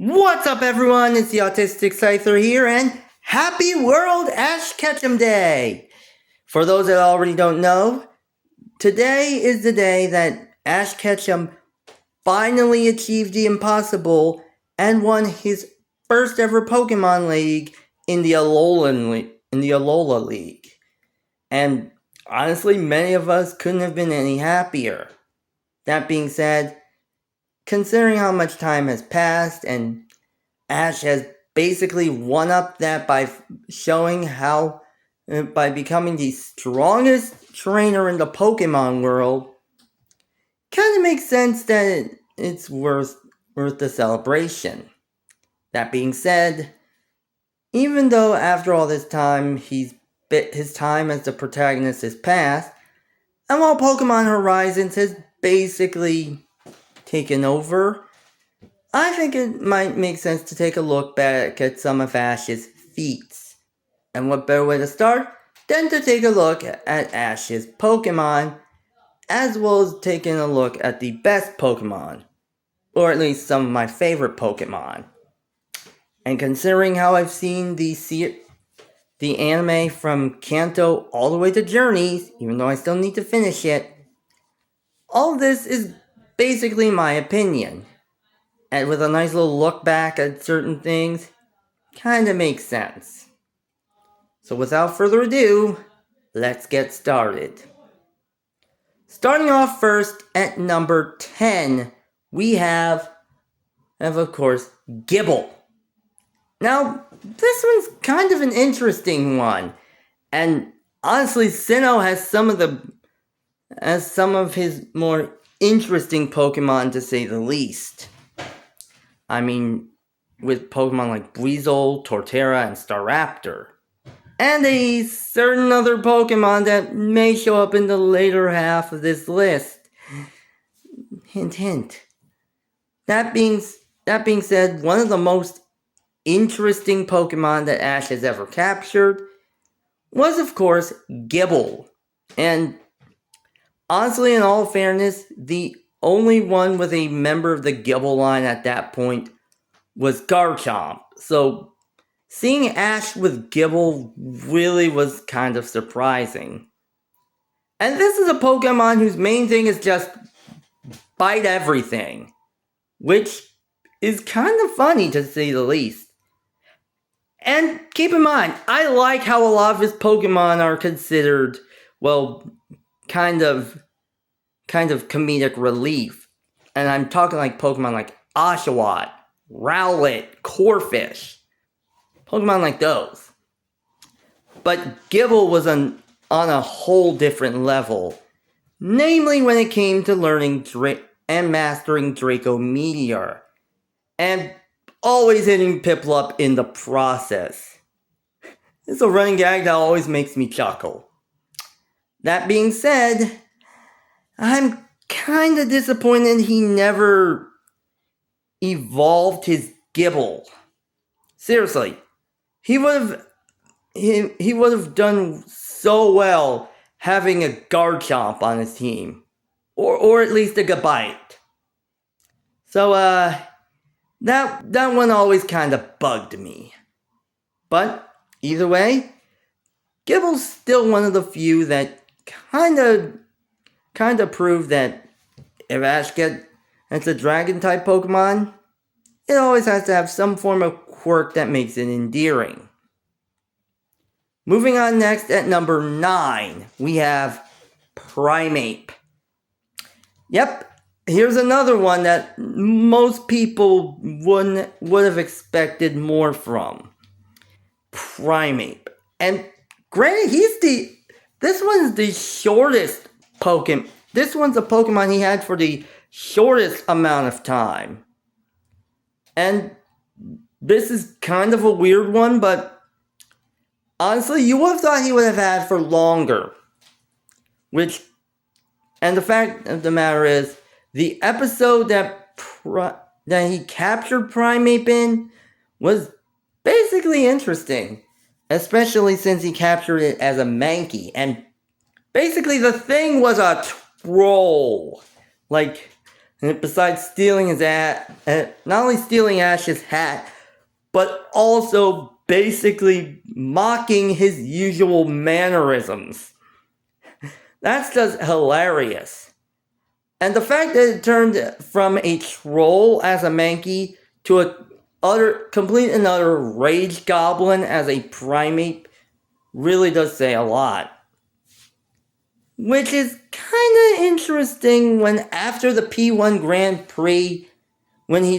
What's up, everyone? It's the Autistic Scyther here, and happy World Ash Ketchum Day! For those that already don't know, today is the day that Ash Ketchum finally achieved the impossible and won his first ever Pokémon League in the Alola League. And honestly, many of us couldn't have been any happier. That being said, considering how much time has passed and Ash has basically one-upped that by showing how, by becoming the strongest trainer in the Pokemon world, kind of makes sense that it's worth the celebration. That being said, even though after all this time his time as the protagonist has passed, and while Pokemon Horizons has basically taken over, I think it might make sense to take a look back at some of Ash's feats. And what better way to start than to take a look at Ash's Pokemon, as well as taking a look at the best Pokemon, or at least some of my favorite Pokemon. And considering how I've seen the anime from Kanto all the way to Journeys, even though I still need to finish it, all of this is basically my opinion. And with a nice little look back at certain things, kinda makes sense. So without further ado, let's get started. Starting off first at number 10, we have of course, Gibble. Now, this one's kind of an interesting one, and honestly, Sinnoh has some of his more interesting Pokemon, to say the least. I mean, with Pokemon like Weasel, Torterra, and Staraptor. And a certain other Pokemon that may show up in the later half of this list. Hint, hint. That being said, one of the most interesting Pokemon that Ash has ever captured was, of course, Gibble. And honestly, in all fairness, the only one with a member of the Gibble line at that point was Garchomp. So seeing Ash with Gibble really was kind of surprising. And this is a Pokemon whose main thing is just bite everything, which is kind of funny to say the least. And keep in mind, I like how a lot of his Pokemon are considered, well, kind of comedic relief. And I'm talking like Pokemon like Oshawott, Rowlet, Corphish. Pokemon like those. But Gibble was on a whole different level. Namely when it came to learning and mastering Draco Meteor. And always hitting Piplup in the process. It's a running gag that always makes me chuckle. That being said, I'm kinda disappointed he never evolved his Gibble. Seriously, he would have done so well having a Garchomp on his team, or at least a Gabite. So that one always kind of bugged me. But either way, Gibble's still one of the few that kind of prove that if Ash gets a Dragon-type Pokemon, it always has to have some form of quirk that makes it endearing. Moving on next at number 9, we have Primeape. Yep, here's another one that most people would have expected more from. Primeape. And granted, this one's the shortest Pokemon. This one's a Pokemon he had for the shortest amount of time. And this is kind of a weird one, but honestly, you would have thought he would have had for longer. And the fact of the matter is, the episode that he captured Primeape in was basically interesting. Especially since he captured it as a Mankey. And basically the thing was a troll. Like, And besides stealing his hat, not only stealing Ash's hat, but also basically mocking his usual mannerisms. That's just hilarious. And the fact that it turned from a troll as a Mankey to a complete and utter rage goblin as a primate really does say a lot. Which is kind of interesting when after the P1 Grand Prix, when he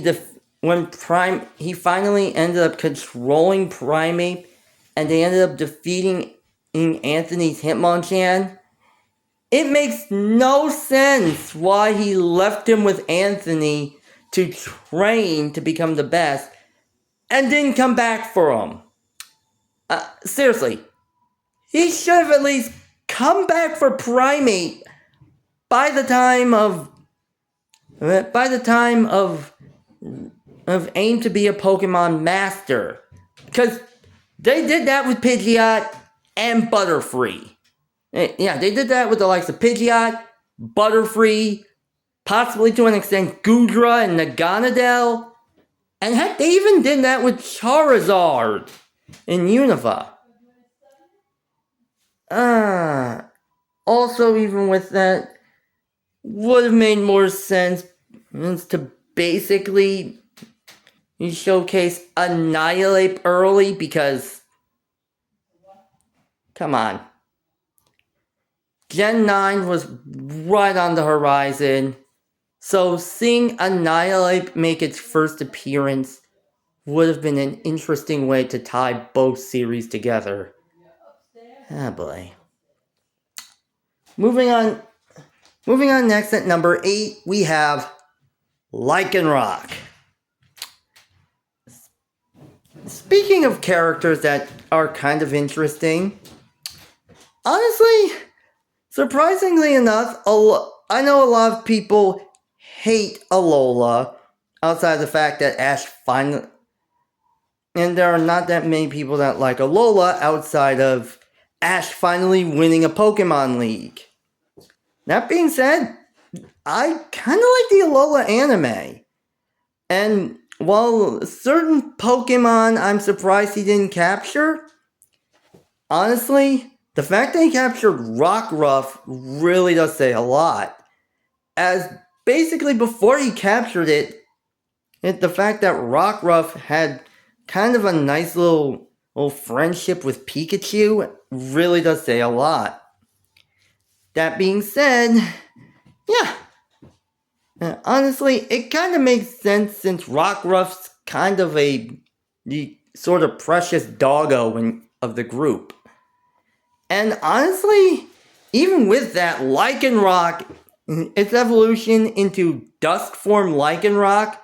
finally ended up controlling Primate, and they ended up defeating Anthony's Hitmonchan. It makes no sense why he left him with Anthony to train to become the best, and didn't come back for him. Seriously, he should have at least come back for Primate by the time of aim to be a Pokemon Master, because they did that with Pidgeot and Butterfree. Yeah, they did that with the likes of Pidgeot, Butterfree, possibly to an extent Goodra and Naganadel, and heck, they even did that with Charizard in Unova. Also, even with that, would have made more sense to basically showcase Annihilate early, because, come on. Gen 9 was right on the horizon, so seeing Annihilate make its first appearance would have been an interesting way to tie both series together. Ah, boy. Moving on next at number 8, we have Lycanroc. Speaking of characters that are kind of interesting, honestly, surprisingly enough, I know a lot of people hate Alola, outside of the fact that Ash finally... And there are not that many people that like Alola outside of Ash finally winning a Pokémon League. That being said, I kind of like the Alola anime. And while certain Pokemon I'm surprised he didn't capture, honestly, the fact that he captured Rockruff really does say a lot. As basically before he captured it, the fact that Rockruff had kind of a nice little friendship with Pikachu really does say a lot. That being said, yeah. Honestly, it kind of makes sense since Rockruff's kind of the sort of precious doggo of the group. And honestly, even with that, Lycanroc, its evolution into Dusk form Lycanroc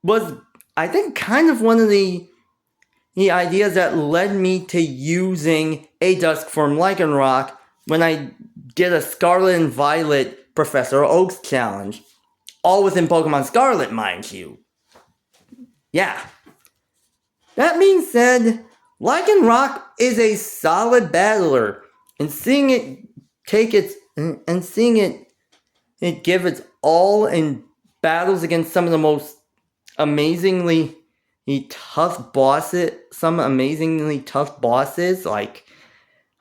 was, I think, kind of one of the ideas that led me to using a Dusk form Lycanroc when I did a Scarlet and Violet Professor Oak's challenge. All within Pokemon Scarlet, mind you. Yeah. That being said, Lycanroc is a solid battler, and seeing it give its all in battles against some of the most amazingly tough bosses, like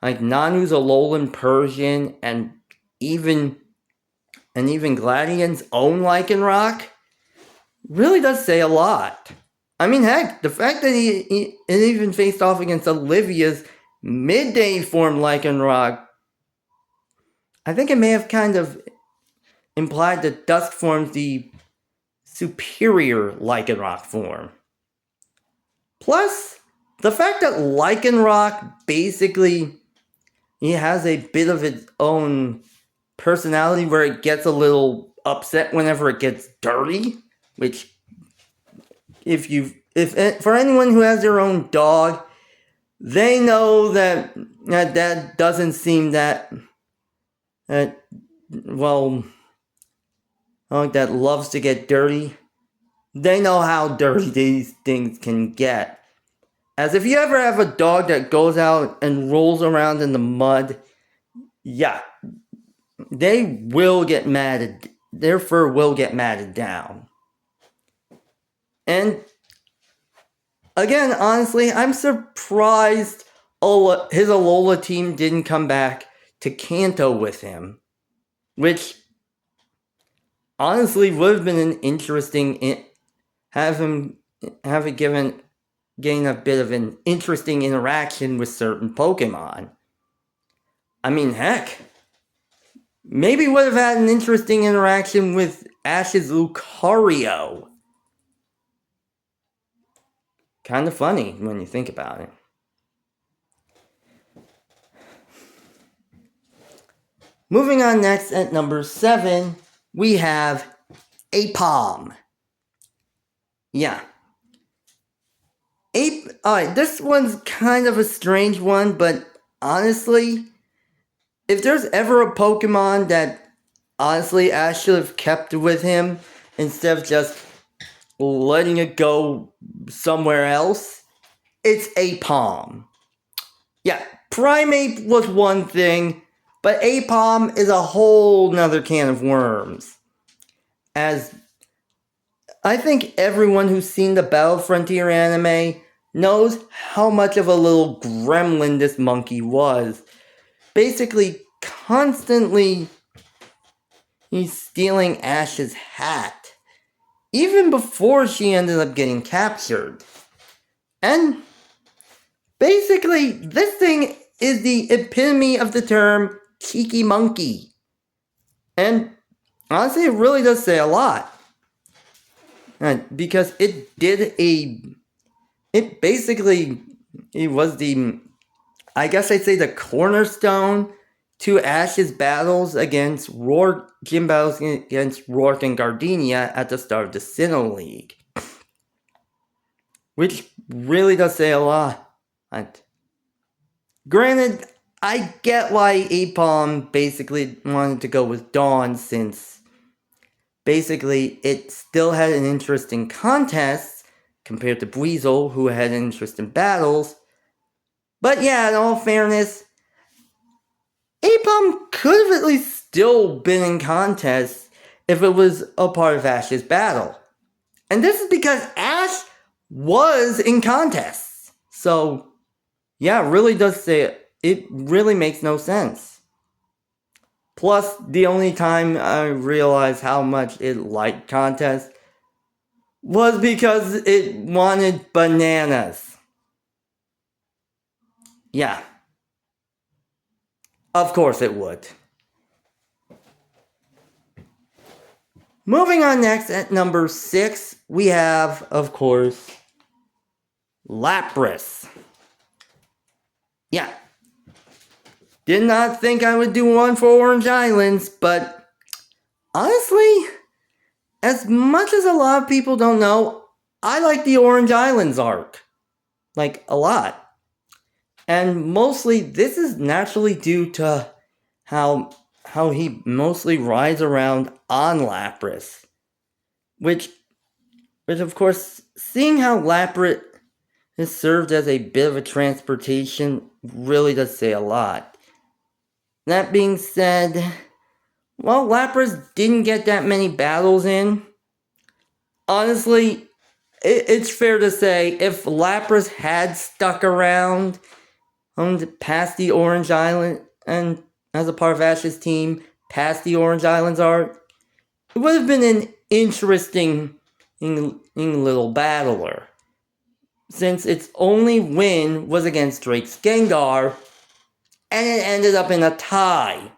Nanu's Alolan Persian, and even Gladian's own Lycanroc, really does say a lot. I mean, heck, the fact that it even faced off against Olivia's midday form Lycanroc, I think it may have kind of implied that Dusk form's the superior Lycanroc form. Plus, the fact that Lycanroc basically has a bit of its own personality where it gets a little upset whenever it gets dirty, which for anyone who has their own dog, they know that doesn't seem that that loves to get dirty. They know how dirty these things can get. As if you ever have a dog that goes out and rolls around in the mud, yeah, they will get mad their fur will get matted down. And again, honestly, I'm surprised his Alola team didn't come back to Kanto with him, which honestly would have been an interesting gain a bit of an interesting interaction with certain Pokemon. I mean, heck, maybe would have had an interesting interaction with Ash's Lucario. Kind of funny when you think about it. Moving on next at number 7, we have Apom. Yeah. Alright, this one's kind of a strange one, but honestly, if there's ever a Pokemon that honestly Ash should have kept with him instead of just letting it go somewhere else, it's Apom. Yeah, Primeape was one thing, but Apom is a whole nother can of worms. As I think everyone who's seen the Battle Frontier anime knows how much of a little gremlin this monkey was. Basically, constantly, he's stealing Ash's hat, even before she ended up getting captured. And basically, this thing is the epitome of the term cheeky monkey. And honestly, it really does say a lot. Because it was the, I guess I'd say the cornerstone to Ash's battles against gym battles against Rourke and Gardenia at the start of the Sinnoh League. Which really does say a lot. Granted, I get why Apom basically wanted to go with Dawn, since basically it still had an interest in contests compared to Buizel, who had an interest in battles. But yeah, in all fairness, Apom could have at least still been in contests if it was a part of Ash's battle. And this is because Ash was in contests. So, yeah, it really does say it really makes no sense. Plus, the only time I realized how much it liked contests was because it wanted bananas. Yeah. Of course it would. Moving on next at number 6, we have, of course, Lapras. Yeah. Did not think I would do one for Orange Islands, but honestly, as much as a lot of people don't know, I like the Orange Islands arc. Like, a lot. And mostly, this is naturally due to how he mostly rides around on Lapras. Which of course, seeing how Lapras has served as a bit of a transportation really does say a lot. That being said, while Lapras didn't get that many battles in, honestly, it's fair to say if Lapras had stuck around past the Orange Island and as a part of Ash's team, past the Orange Islands arc, it would have been an interesting little battler. Since its only win was against Drake's Gengar, and it ended up in a tie.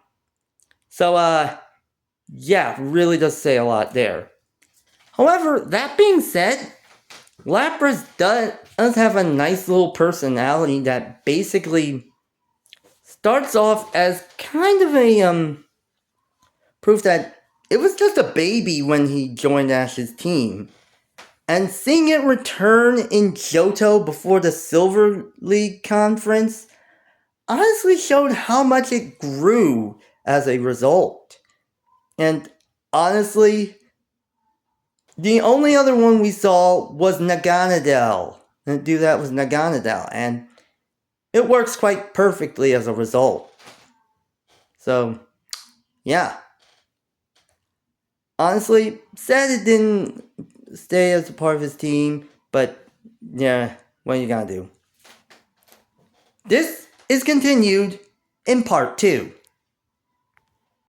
So, yeah, really does say a lot there. However, that being said, Lapras does have a nice little personality that basically starts off as kind of a, proof that it was just a baby when he joined Ash's team. And seeing it return in Johto before the Silver League conference honestly showed how much it grew as a result. And honestly, the only other one we saw was Naganadel. And do that was Naganadel, and it works quite perfectly as a result. So, yeah. honestly, sad it didn't stay as a part of his team, but yeah, what are you gonna do? This is continued in part 2.